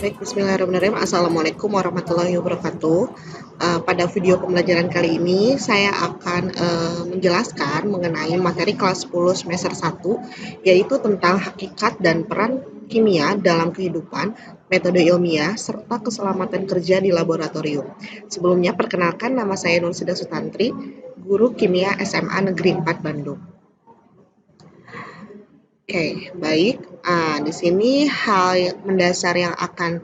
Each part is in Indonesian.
Baik, bismillahirrahmanirrahim. Assalamualaikum warahmatullahi wabarakatuh. Pada video pembelajaran kali ini, saya akan menjelaskan mengenai materi kelas 10 semester 1, yaitu tentang hakikat dan peran kimia dalam kehidupan, metode ilmiah, serta keselamatan kerja di laboratorium. Sebelumnya, perkenalkan nama saya Nursida Sutantri, guru kimia SMA Negeri 4 Bandung. Oke, baik. Di sini hal mendasar yang akan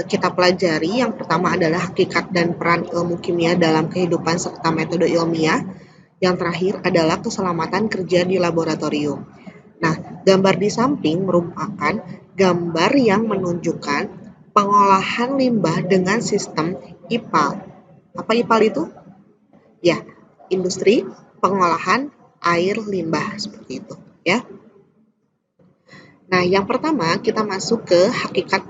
kita pelajari yang pertama adalah hakikat dan peran ilmu kimia dalam kehidupan serta metode ilmiah. Yang terakhir adalah keselamatan kerja di laboratorium. Nah, gambar di samping merupakan gambar yang menunjukkan pengolahan limbah dengan sistem IPAL. Apa IPAL itu? Ya, industri pengolahan air limbah seperti itu, ya. Nah, yang pertama kita masuk ke hakikat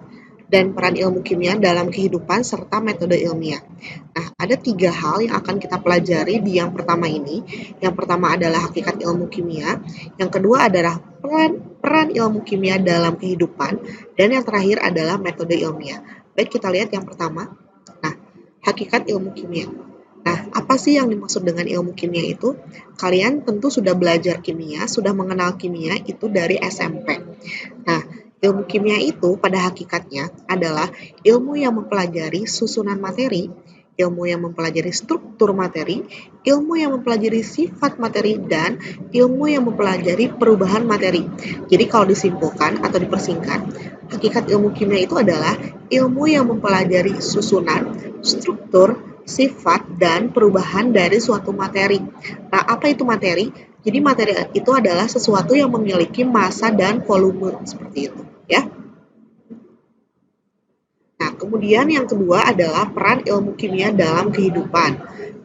dan peran ilmu kimia dalam kehidupan serta metode ilmiah. Nah, ada 3 hal yang akan kita pelajari di yang pertama ini. Yang pertama adalah hakikat ilmu kimia, yang kedua adalah peran ilmu kimia dalam kehidupan, dan yang terakhir adalah metode ilmiah. Baik, kita lihat yang pertama. Nah, hakikat ilmu kimia. Nah, apa sih yang dimaksud dengan ilmu kimia itu? Kalian tentu sudah belajar kimia, sudah mengenal kimia itu dari SMP. Nah, ilmu kimia itu pada hakikatnya adalah ilmu yang mempelajari susunan materi, ilmu yang mempelajari struktur materi, ilmu yang mempelajari sifat materi, dan ilmu yang mempelajari perubahan materi. Jadi kalau disimpulkan atau dipersingkat, hakikat ilmu kimia itu adalah ilmu yang mempelajari susunan, struktur, sifat, dan perubahan dari suatu materi. Nah, apa itu materi? Jadi materi itu adalah sesuatu yang memiliki massa dan volume seperti itu, ya. Nah, kemudian yang kedua adalah peran ilmu kimia dalam kehidupan.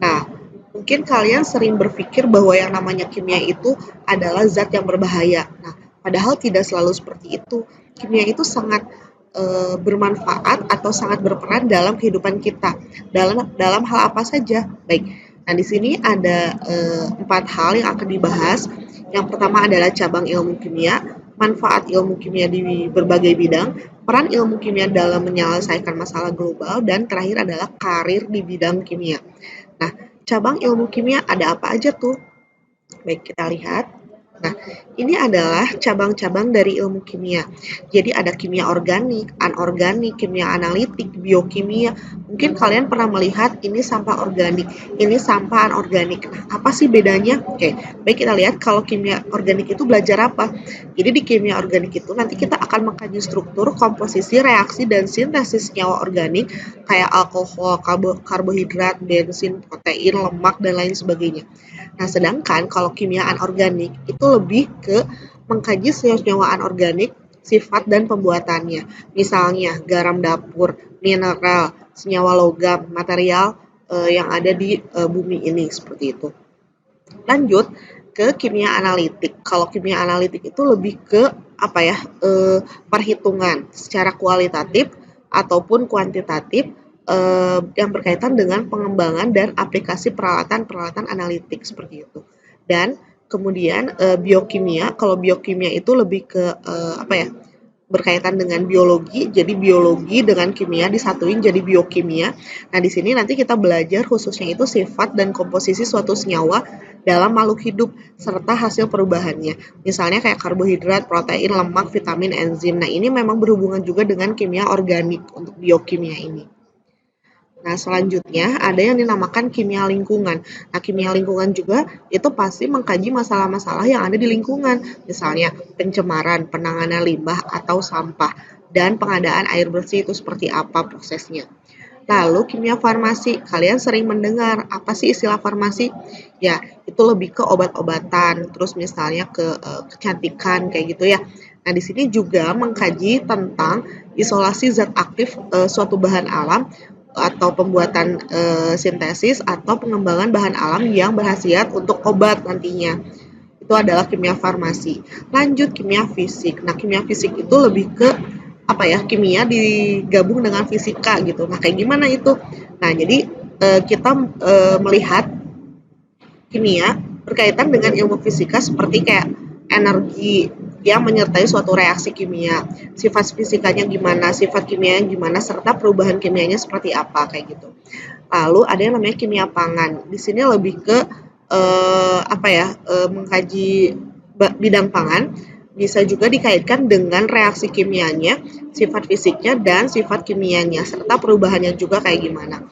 Nah, mungkin kalian sering berpikir bahwa yang namanya kimia itu adalah zat yang berbahaya. Nah, padahal tidak selalu seperti itu. Kimia itu sangat bermanfaat atau sangat berperan dalam kehidupan kita. Dalam hal apa saja? Baik. Nah, di sini ada 4 hal yang akan dibahas. Yang pertama adalah cabang ilmu kimia, manfaat ilmu kimia di berbagai bidang, peran ilmu kimia dalam menyelesaikan masalah global, dan terakhir adalah karir di bidang kimia. Nah, cabang ilmu kimia ada apa aja tuh? Baik, kita lihat. Nah, ini adalah cabang-cabang dari ilmu kimia. Jadi ada kimia organik, anorganik, kimia analitik, biokimia. Mungkin kalian pernah melihat ini sampah organik, ini sampah anorganik. Nah, apa sih bedanya? Oke, baik kita lihat kalau kimia organik itu belajar apa. Jadi di kimia organik itu nanti kita akan mengkaji struktur, komposisi, reaksi, dan sintesis senyawa organik kayak alkohol, karbohidrat, bensin, protein, lemak, dan lain sebagainya. Nah, sedangkan kalau kimia anorganik itu lebih ke mengkaji senyawa anorganik, sifat dan pembuatannya. Misalnya garam dapur, mineral, senyawa logam, material yang ada di bumi ini seperti itu. Lanjut ke kimia analitik. Kalau kimia analitik itu lebih ke apa ya? Perhitungan secara kualitatif ataupun kuantitatif yang berkaitan dengan pengembangan dan aplikasi peralatan-peralatan analitik seperti itu. Dan kemudian biokimia, kalau biokimia itu lebih ke apa ya? Berkaitan dengan biologi, jadi biologi dengan kimia disatuin jadi biokimia. Nah, di sini nanti kita belajar khususnya itu sifat dan komposisi suatu senyawa dalam makhluk hidup serta hasil perubahannya. Misalnya kayak karbohidrat, protein, lemak, vitamin, enzim. Nah, ini memang berhubungan juga dengan kimia organik untuk biokimia ini. Nah, selanjutnya ada yang dinamakan kimia lingkungan. Nah, kimia lingkungan juga itu pasti mengkaji masalah-masalah yang ada di lingkungan, misalnya pencemaran, penanganan limbah atau sampah, dan pengadaan air bersih itu seperti apa prosesnya. Lalu kimia farmasi, kalian sering mendengar apa sih istilah farmasi? Ya, itu lebih ke obat-obatan, terus misalnya ke kecantikan kayak gitu ya. Nah, di sini juga mengkaji tentang isolasi zat aktif suatu bahan alam atau pembuatan sintesis atau pengembangan bahan alam yang berkhasiat untuk obat nantinya. Itu adalah kimia farmasi. Lanjut kimia fisik. Nah, kimia fisik itu lebih ke apa ya? Kimia digabung dengan fisika gitu. Nah, kayak gimana itu? Nah, jadi kita melihat kimia berkaitan dengan ilmu fisika seperti kayak energi, yang menyertai suatu reaksi kimia. Sifat fisikanya gimana, sifat kimianya gimana, serta perubahan kimianya seperti apa kayak gitu. Lalu ada yang namanya kimia pangan. Di sini lebih ke mengkaji bidang pangan, bisa juga dikaitkan dengan reaksi kimianya, sifat fisiknya, dan sifat kimianya, serta perubahannya juga kayak gimana.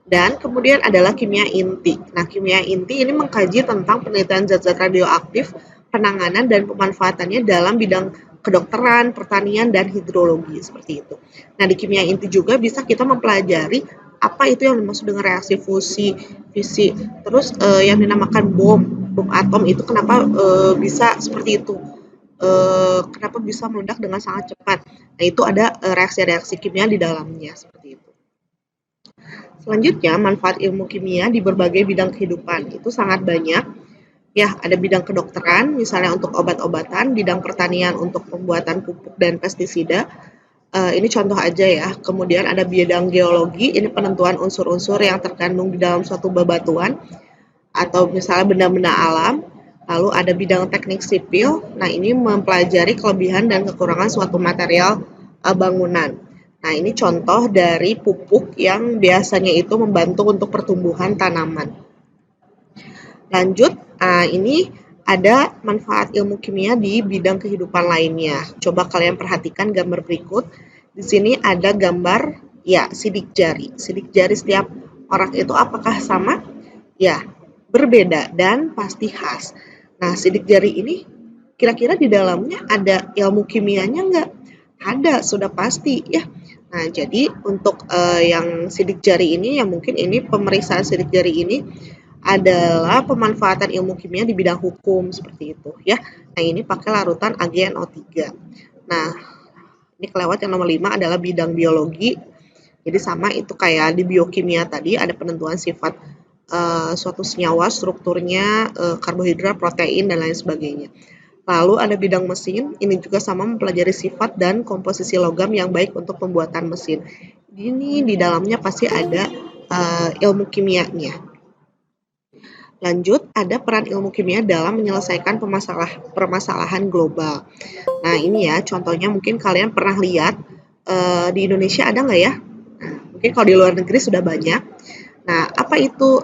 Dan kemudian adalah kimia inti. Nah, kimia inti ini mengkaji tentang penelitian zat-zat radioaktif, penanganan dan pemanfaatannya dalam bidang kedokteran, pertanian, dan hidrologi seperti itu. Nah, di kimia inti juga bisa kita mempelajari apa itu yang dimaksud dengan reaksi fusi, fisi, terus yang dinamakan bom atom itu kenapa bisa seperti itu, kenapa bisa meledak dengan sangat cepat. Nah, itu ada reaksi-reaksi kimia di dalamnya seperti itu. Selanjutnya, manfaat ilmu kimia di berbagai bidang kehidupan itu sangat banyak. Ya, ada bidang kedokteran, misalnya untuk obat-obatan, bidang pertanian untuk pembuatan pupuk dan pestisida. Ini contoh aja ya. Kemudian ada bidang geologi, ini penentuan unsur-unsur yang terkandung di dalam suatu bebatuan atau misalnya benda-benda alam. Lalu ada bidang teknik sipil. Nah, ini mempelajari kelebihan dan kekurangan suatu material bangunan. Nah, ini contoh dari pupuk yang biasanya itu membantu untuk pertumbuhan tanaman. Lanjut, ini ada manfaat ilmu kimia di bidang kehidupan lainnya. Coba kalian perhatikan gambar berikut. Di sini ada gambar ya sidik jari. Sidik jari setiap orang itu apakah sama? Ya, berbeda dan pasti khas. Nah, sidik jari ini kira-kira di dalamnya ada ilmu kimianya nggak? Ada, sudah pasti ya. Nah, jadi untuk yang sidik jari ini, yang mungkin ini pemeriksaan sidik jari ini adalah pemanfaatan ilmu kimia di bidang hukum seperti itu ya. Nah, ini pakai larutan AgNO3. Nah, ini kelewat yang nomor 5 adalah bidang biologi. Jadi sama itu kayak di biokimia tadi ada penentuan sifat suatu senyawa, strukturnya, karbohidrat, protein, dan lain sebagainya. Lalu ada bidang mesin, ini juga sama mempelajari sifat dan komposisi logam yang baik untuk pembuatan mesin. Ini di dalamnya pasti ada ilmu kimianya. Lanjut, ada peran ilmu kimia dalam menyelesaikan permasalahan global. Nah, ini ya contohnya mungkin kalian pernah lihat di Indonesia ada nggak ya? Nah, mungkin kalau di luar negeri sudah banyak. Nah, apa itu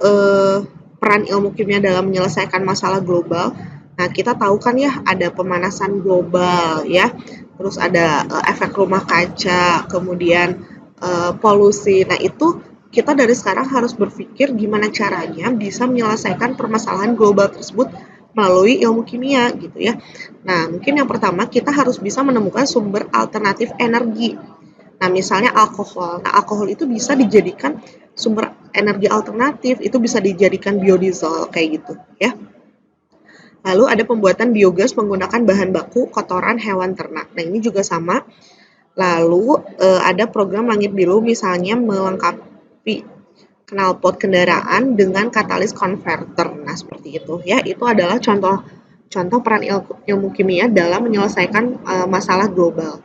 peran ilmu kimia dalam menyelesaikan masalah global? Nah, kita tahu kan ya ada pemanasan global ya, terus ada efek rumah kaca, kemudian polusi. Nah, itu kita dari sekarang harus berpikir gimana caranya bisa menyelesaikan permasalahan global tersebut melalui ilmu kimia gitu ya. Nah, mungkin yang pertama kita harus bisa menemukan sumber alternatif energi. Nah, misalnya alkohol. Nah, alkohol itu bisa dijadikan sumber energi alternatif, itu bisa dijadikan biodiesel kayak gitu ya. Lalu ada pembuatan biogas menggunakan bahan baku kotoran hewan ternak. Nah, ini juga sama. Lalu ada program Langit Biru misalnya melengkapi knalpot kendaraan dengan katalis converter. Nah, seperti itu ya. Itu adalah contoh peran ilmu kimia dalam menyelesaikan masalah global.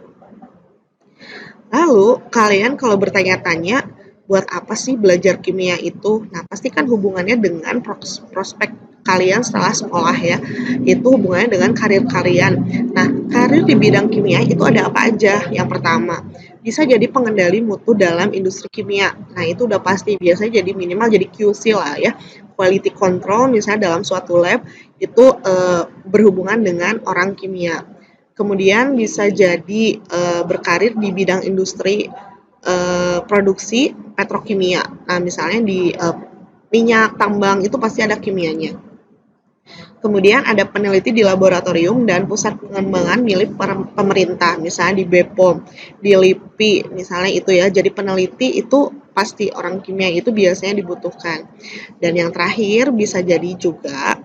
Lalu, kalian kalau bertanya-tanya, buat apa sih belajar kimia itu? Nah, pasti kan hubungannya dengan prospek kalian setelah sekolah ya. Itu hubungannya dengan karir kalian. Nah, karir di bidang kimia itu ada apa aja? Yang pertama, bisa jadi pengendali mutu dalam industri kimia. Nah, itu udah pasti. Biasanya jadi minimal jadi QC lah ya. Quality control misalnya dalam suatu lab itu berhubungan dengan orang kimia. Kemudian bisa jadi berkarir di bidang industri produksi petrokimia. Nah, misalnya di minyak, tambang itu pasti ada kimianya. Kemudian ada peneliti di laboratorium dan pusat pengembangan milik pemerintah, misalnya di BPOM, di LIPI, misalnya itu ya. Jadi peneliti itu pasti orang kimia itu biasanya dibutuhkan. Dan yang terakhir bisa jadi juga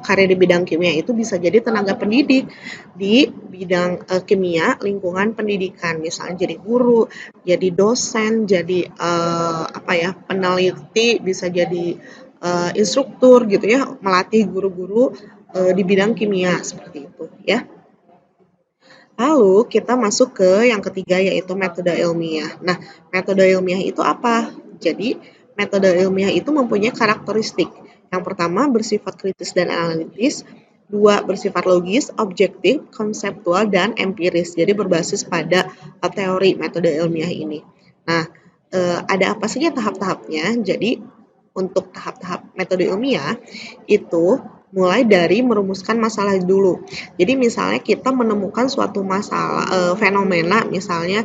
karir di bidang kimia itu bisa jadi tenaga pendidik di bidang kimia lingkungan pendidikan, misalnya jadi guru, jadi dosen, jadi peneliti, bisa jadi instruktur gitu ya, melatih guru-guru di bidang kimia seperti itu ya. Lalu kita masuk ke yang ketiga yaitu metode ilmiah. Nah, metode ilmiah itu apa? Jadi, metode ilmiah itu mempunyai karakteristik. Yang pertama bersifat kritis dan analitis, Dua, bersifat logis, objektif, konseptual, dan empiris. Jadi berbasis pada teori metode ilmiah ini. Nah, ada apa saja tahap-tahapnya? Jadi untuk tahap-tahap metode ilmiah itu mulai dari merumuskan masalah dulu. Jadi misalnya kita menemukan suatu masalah fenomena misalnya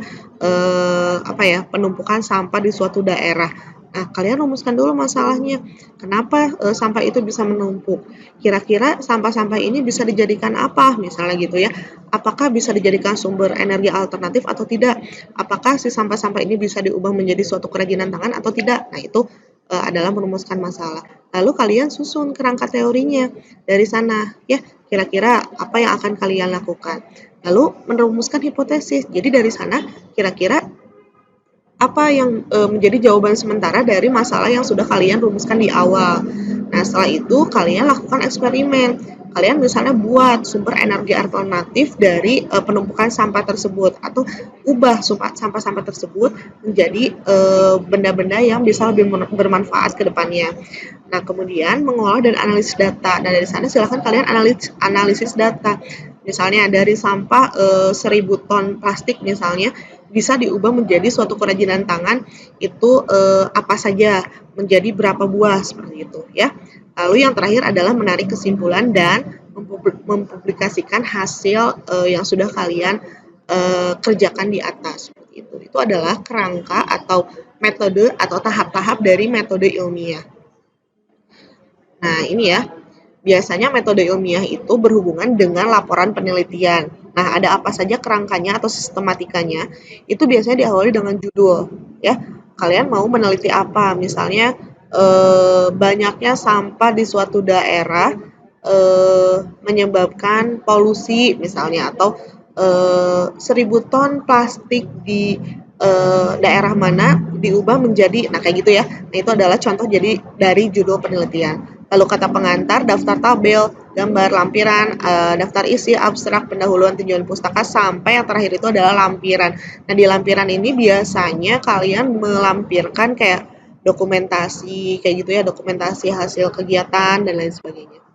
penumpukan sampah di suatu daerah. Nah, kalian rumuskan dulu masalahnya. Kenapa sampah itu bisa menumpuk? Kira-kira sampah-sampah ini bisa dijadikan apa? Misalnya gitu ya. Apakah bisa dijadikan sumber energi alternatif atau tidak? Apakah si sampah-sampah ini bisa diubah menjadi suatu kerajinan tangan atau tidak? Nah, itu adalah merumuskan masalah. Lalu kalian susun kerangka teorinya dari sana, ya kira-kira apa yang akan kalian lakukan. Lalu merumuskan hipotesis. Jadi dari sana kira-kira apa yang menjadi jawaban sementara dari masalah yang sudah kalian rumuskan di awal. Nah, setelah itu kalian lakukan eksperimen. Kalian misalnya buat sumber energi alternatif dari penumpukan sampah tersebut atau ubah sampah-sampah tersebut menjadi benda-benda yang bisa lebih bermanfaat ke depannya. Nah, kemudian mengolah dan analisis data. Nah, dari sana silahkan kalian analisis data. Misalnya dari sampah 1.000 ton plastik misalnya, bisa diubah menjadi suatu kerajinan tangan itu apa saja, menjadi berapa buah seperti itu ya. Lalu yang terakhir adalah menarik kesimpulan dan mempublikasikan hasil yang sudah kalian kerjakan di atas seperti itu. Itu adalah kerangka atau metode atau tahap-tahap dari metode ilmiah. Nah, ini ya. Biasanya metode ilmiah itu berhubungan dengan laporan penelitian. Nah, ada apa saja kerangkanya atau sistematikanya? Itu biasanya diawali dengan judul, ya. Kalian mau meneliti apa? Misalnya banyaknya sampah di suatu daerah menyebabkan polusi misalnya atau 1.000 ton plastik di daerah mana diubah menjadi, nah kayak gitu ya. Nah, itu adalah contoh jadi dari judul penelitian. Lalu kata pengantar, daftar tabel, gambar, lampiran, daftar isi, abstrak, pendahuluan, tinjauan pustaka, sampai yang terakhir itu adalah lampiran. Nah, di lampiran ini biasanya kalian melampirkan kayak dokumentasi, kayak gitu ya, dokumentasi hasil kegiatan dan lain sebagainya.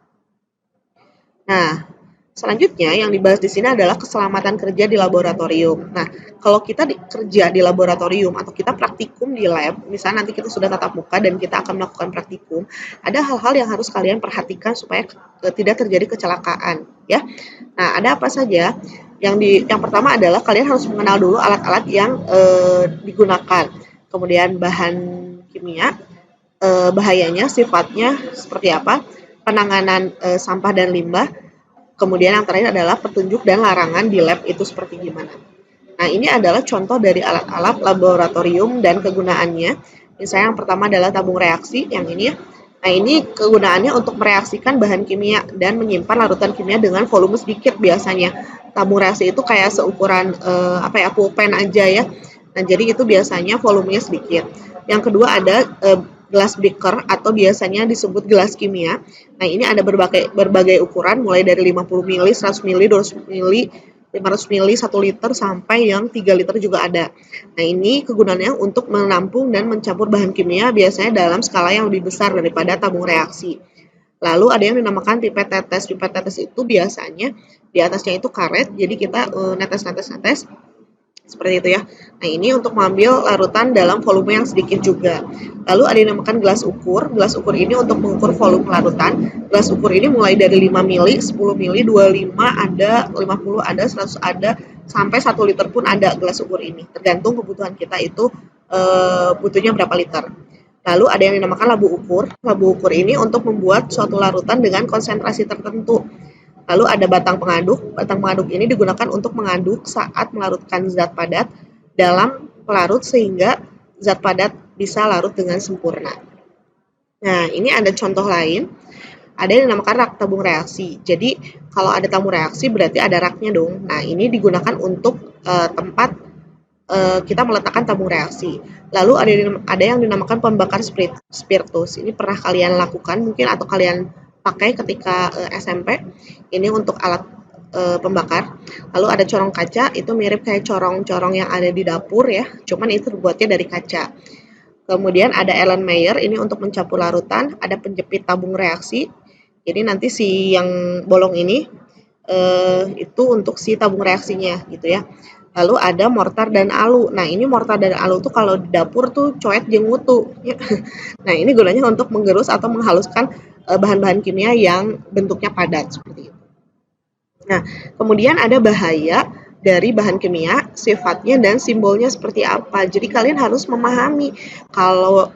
Nah, selanjutnya yang dibahas di sini adalah keselamatan kerja di laboratorium. Nah, kalau kita kerja di laboratorium atau kita praktikum di lab, misalnya nanti kita sudah tatap muka dan kita akan melakukan praktikum, ada hal-hal yang harus kalian perhatikan supaya tidak terjadi kecelakaan, ya. Nah, ada apa saja? Yang pertama adalah kalian harus mengenal dulu alat-alat yang digunakan. Kemudian bahan kimia, bahayanya, sifatnya seperti apa, penanganan sampah dan limbah. Kemudian yang terakhir adalah petunjuk dan larangan di lab itu seperti gimana. Nah, ini adalah contoh dari alat-alat laboratorium dan kegunaannya. Misalnya yang pertama adalah tabung reaksi, yang ini ya. Nah, ini kegunaannya untuk mereaksikan bahan kimia dan menyimpan larutan kimia dengan volume sedikit biasanya. Tabung reaksi itu kayak seukuran pulpen aja ya. Nah, jadi itu biasanya volumenya sedikit. Yang kedua ada gelas beaker atau biasanya disebut gelas kimia. Nah, ini ada berbagai ukuran mulai dari 50 ml, 100 ml, 200 ml, 500 ml, 1 liter sampai yang 3 liter juga ada. Nah, ini kegunaannya untuk menampung dan mencampur bahan kimia biasanya dalam skala yang lebih besar daripada tabung reaksi. Lalu ada yang dinamakan pipet tetes. Pipet tetes itu biasanya di atasnya itu karet, jadi kita netes seperti itu ya. Nah, ini untuk mengambil larutan dalam volume yang sedikit juga. Lalu ada yang dinamakan gelas ukur. Gelas ukur ini untuk mengukur volume larutan. Gelas ukur ini mulai dari 5 mili, 10 mili, 25 ada, 50 ada, 100 ada, sampai 1 liter pun ada gelas ukur ini. Tergantung kebutuhan kita itu butuhnya berapa liter. Lalu ada yang dinamakan labu ukur. Labu ukur ini untuk membuat suatu larutan dengan konsentrasi tertentu. Lalu ada batang pengaduk. Batang pengaduk ini digunakan untuk mengaduk saat melarutkan zat padat dalam pelarut sehingga zat padat bisa larut dengan sempurna. Nah, ini ada contoh lain. Ada yang dinamakan rak tabung reaksi. Jadi, kalau ada tabung reaksi berarti ada raknya dong. Nah, ini digunakan untuk tempat kita meletakkan tabung reaksi. Lalu ada yang dinamakan pembakar spiritus. Ini pernah kalian lakukan mungkin atau kalian pakai ketika SMP. Ini untuk alat pembakar. Lalu ada corong kaca, itu mirip kayak corong-corong yang ada di dapur ya, cuman itu terbuatnya dari kaca. Kemudian ada Erlenmeyer, ini untuk mencampur larutan. Ada penjepit tabung reaksi, Jadi nanti si yang bolong ini itu untuk si tabung reaksinya gitu ya. Lalu ada mortar dan alu. Nah, ini mortar dan alu tuh kalau di dapur tuh coet jeung wutu. Ya. Nah, ini gunanya untuk menggerus atau menghaluskan bahan-bahan kimia yang bentuknya padat seperti itu. Nah, kemudian ada bahaya dari bahan kimia, sifatnya dan simbolnya seperti apa. Jadi kalian harus memahami kalau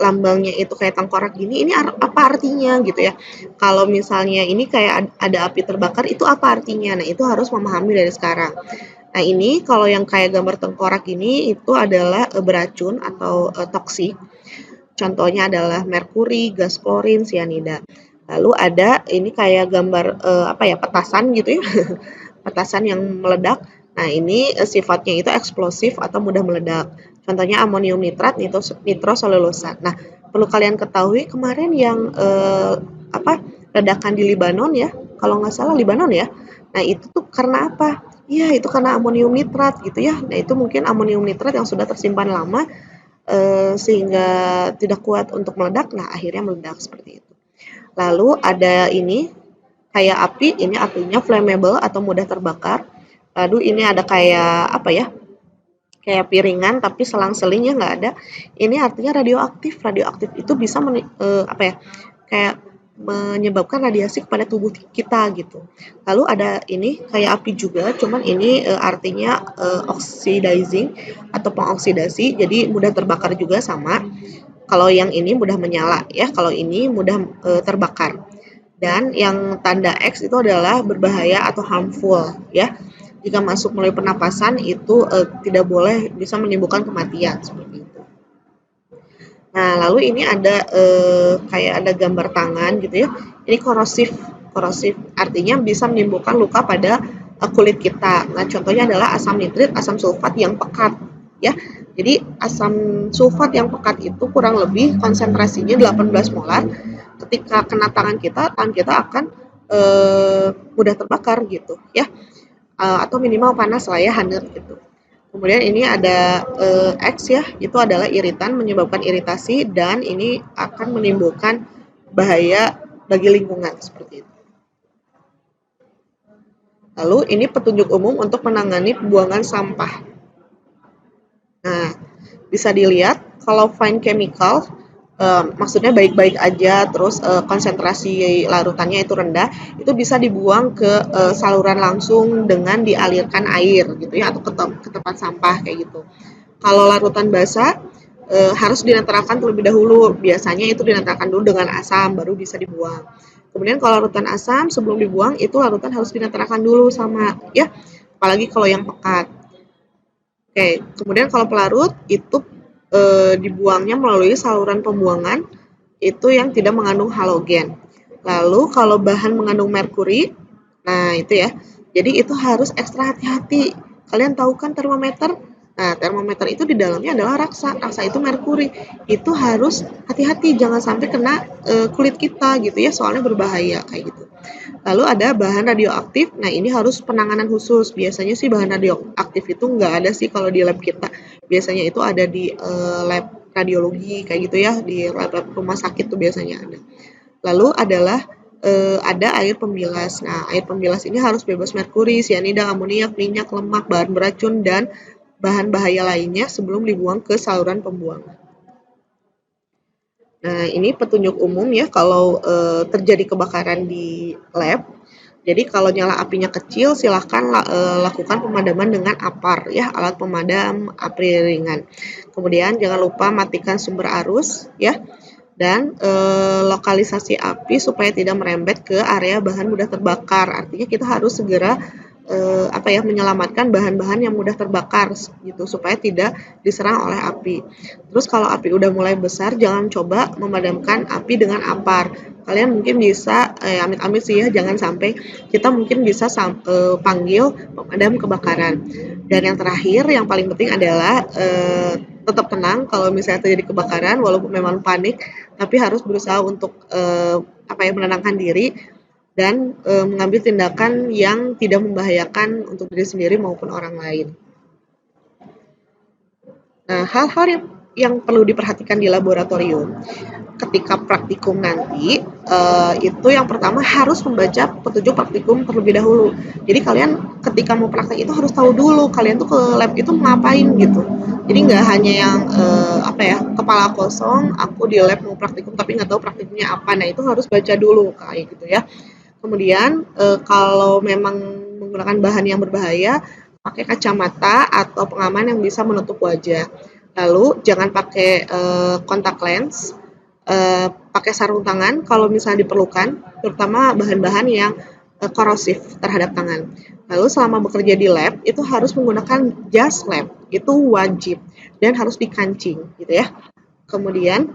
lambangnya itu kayak tengkorak gini, ini apa artinya gitu ya. Kalau misalnya ini kayak ada api terbakar, itu apa artinya. Nah, itu harus memahami dari sekarang. Nah, ini kalau yang kayak gambar tengkorak ini itu adalah beracun atau toksik. Contohnya adalah merkuri, gas klorin, sianida. Lalu ada ini kayak gambar apa ya, petasan gitu ya. Petasan yang meledak. Nah, ini sifatnya itu eksplosif atau mudah meledak. Contohnya amonium nitrat, nitroselulosa. Nah, perlu kalian ketahui kemarin yang apa ledakan di Libanon ya, kalau nggak salah Libanon ya. Nah, itu tuh karena apa? Iya, itu karena amonium nitrat gitu ya. Nah, itu mungkin amonium nitrat yang sudah tersimpan lama sehingga tidak kuat untuk meledak, nah akhirnya meledak seperti itu. Lalu ada ini kayak api, ini apinya flammable atau mudah terbakar. Lalu ini ada kayak apa ya? Kayak piringan tapi selang-selingnya nggak ada. Ini artinya radioaktif. Radioaktif itu bisa apa ya? Kayak menyebabkan radiasi kepada tubuh kita gitu. Lalu ada ini kayak api juga, cuman ini artinya oxidizing atau pengoksidasi, jadi mudah terbakar juga sama. Kalau yang ini mudah menyala ya, kalau ini mudah terbakar. Dan yang tanda X itu adalah berbahaya atau harmful ya. Jika masuk melalui pernapasan itu tidak boleh, bisa menimbulkan kematian seperti itu. Nah, lalu ini ada kayak ada gambar tangan gitu ya. Ini korosif. Korosif artinya bisa menimbulkan luka pada kulit kita. Nah, contohnya adalah asam nitrit, asam sulfat yang pekat ya. Jadi asam sulfat yang pekat itu kurang lebih konsentrasinya 18 molar. Ketika kena tangan kita akan mudah terbakar gitu ya. Atau minimal panas lah ya, hangat gitu. Kemudian ini ada X ya, itu adalah iritan, menyebabkan iritasi dan ini akan menimbulkan bahaya bagi lingkungan seperti itu. Lalu ini petunjuk umum untuk menangani pembuangan sampah. Nah, bisa dilihat kalau fine chemical maksudnya baik-baik aja, terus konsentrasi larutannya itu rendah, itu bisa dibuang ke saluran langsung dengan dialirkan air gitu ya, atau ke tempat sampah kayak gitu. Kalau larutan basah harus dinetralkan terlebih dahulu. Biasanya itu dinetralkan dulu dengan asam baru bisa dibuang. Kemudian kalau larutan asam sebelum dibuang itu larutan harus dinetralkan dulu sama ya. Apalagi kalau yang pekat. Oke, kemudian kalau pelarut itu dibuangnya melalui saluran pembuangan itu yang tidak mengandung halogen. Lalu kalau bahan mengandung merkuri, nah itu ya. Jadi itu harus ekstra hati-hati. Kalian tahu kan termometer? Nah, termometer itu di dalamnya adalah raksa. Raksa itu merkuri. Itu harus hati-hati jangan sampai kena kulit kita gitu ya, soalnya berbahaya kayak gitu. Lalu ada bahan radioaktif. Nah, ini harus penanganan khusus. Biasanya sih bahan radioaktif itu nggak ada sih kalau di lab kita. Biasanya itu ada di lab radiologi kayak gitu ya, di lab rumah sakit tuh biasanya ada. Lalu adalah ada air pembilas. Nah, air pembilas ini harus bebas merkuri, sianida, amoniak, minyak, lemak, bahan beracun, dan bahan bahaya lainnya sebelum dibuang ke saluran pembuangan. Nah, ini petunjuk umum ya kalau terjadi kebakaran di lab. Jadi kalau nyala apinya kecil, silahkan lakukan pemadaman dengan APAR ya, alat pemadam api ringan. Kemudian jangan lupa matikan sumber arus ya, dan lokalisasi api supaya tidak merembet ke area bahan mudah terbakar. Artinya kita harus segera apa ya, menyelamatkan bahan-bahan yang mudah terbakar gitu supaya tidak diserang oleh api. Terus kalau api udah mulai besar, jangan coba memadamkan api dengan APAR. Kalian mungkin bisa amit-amit sih ya, jangan sampai, kita mungkin bisa panggil pemadam kebakaran. Dan yang terakhir, yang paling penting adalah tetap tenang kalau misalnya terjadi kebakaran, walaupun memang panik, tapi harus berusaha untuk apa ya, menenangkan diri dan mengambil tindakan yang tidak membahayakan untuk diri sendiri maupun orang lain. Nah, hal-hal yang perlu diperhatikan di laboratorium ketika praktikum nanti, itu yang pertama harus membaca petunjuk praktikum terlebih dahulu. Jadi kalian ketika mau praktek itu harus tahu dulu kalian tuh ke lab itu mau ngapain gitu. Jadi nggak hanya yang apa ya, kepala kosong, aku di lab mau praktikum tapi nggak tahu praktikumnya apa. Nah itu harus baca dulu kayak gitu ya. Kemudian kalau memang menggunakan bahan yang berbahaya, pakai kacamata atau pengaman yang bisa menutup wajah. Lalu jangan pakai kontak lens, pakai sarung tangan kalau misalnya diperlukan, terutama bahan-bahan yang korosif terhadap tangan. Lalu selama bekerja di lab itu harus menggunakan jas lab, itu wajib dan harus dikancing gitu ya. Kemudian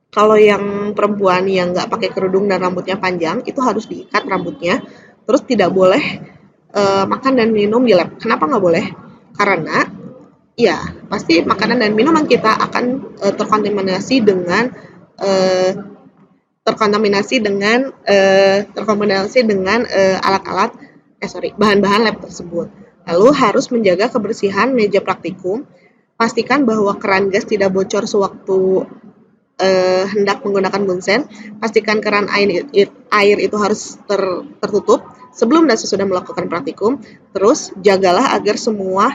kalau yang perempuan yang nggak pakai kerudung dan rambutnya panjang itu harus diikat rambutnya, terus tidak boleh makan dan minum di lab. Kenapa nggak boleh? Karena ya pasti makanan dan minuman kita akan terkontaminasi dengan eh, alat-alat bahan-bahan lab tersebut. Lalu harus menjaga kebersihan meja praktikum, pastikan bahwa keran gas tidak bocor sewaktu hendak menggunakan bunsen, pastikan keran air itu harus tertutup sebelum dan sesudah melakukan praktikum. Terus jagalah agar semua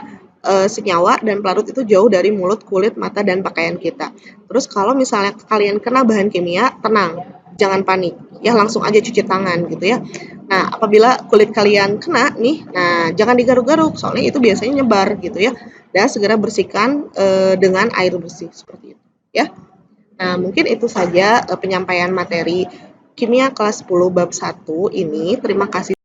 senyawa dan pelarut itu jauh dari mulut, kulit, mata, dan pakaian kita. Terus kalau misalnya kalian kena bahan kimia, tenang, jangan panik, ya langsung aja cuci tangan gitu ya. Nah, apabila kulit kalian kena nih, nah jangan digaruk-garuk, soalnya itu biasanya nyebar gitu ya. Dan segera bersihkan dengan air bersih seperti itu ya. Nah, mungkin itu saja penyampaian materi kimia kelas 10 bab 1 ini. Terima kasih